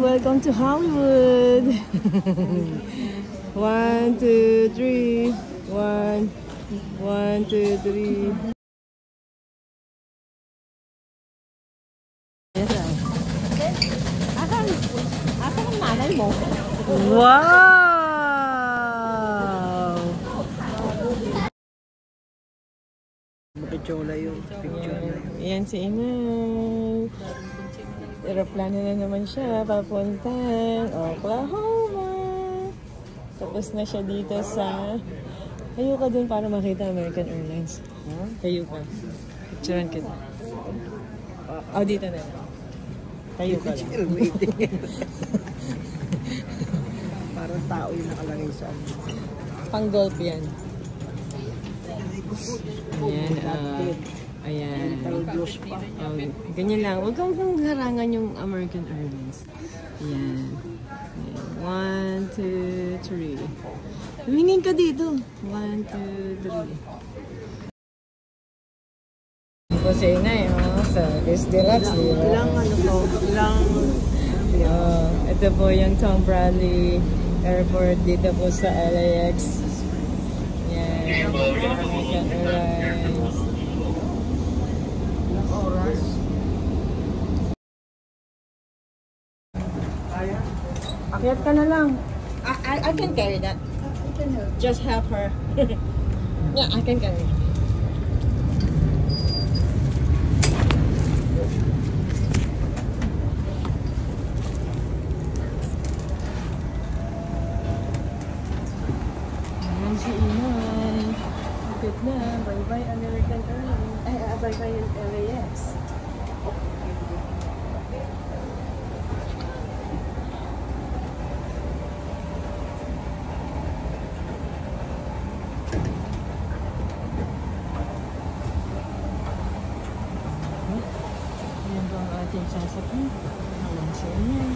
welcome to Hollywood. 1, 2, 3. 1, 2, 3. Asan ang nanay mo? Wow! Picture yun. Ayan si Inay. Aeroplano na naman siya, papuntang Oklahoma. Tapos na siya dito sa... Tayo ka dun para makita American Airlines. Tayo ka. Picturean kita. Dito na. Tayo ka lang. Parang tao yung nakalagay sa Pang-golf yan. Ayan, ayan. Ganyan lang. Huwag kang harangan yung American Airlines. Ayan. 1, 2, 3. Tumingin ka dito. 1, 2, 3. Ito si Inay, sa Guest Deluxe, di ba? Ilang ano to? Ilang... Ito po yung Tom Bradley Airport dito po sa LAX. Yan. American Airlines. Ilang oras? Akyat ka na lang. I can carry that. Just help her. Yeah, I can carry. Ayan si Inay. Kapit na. Bye-bye American Airlines. Bye-bye LAX. Ayan po ang ating sasakyan. Ayan si Inay.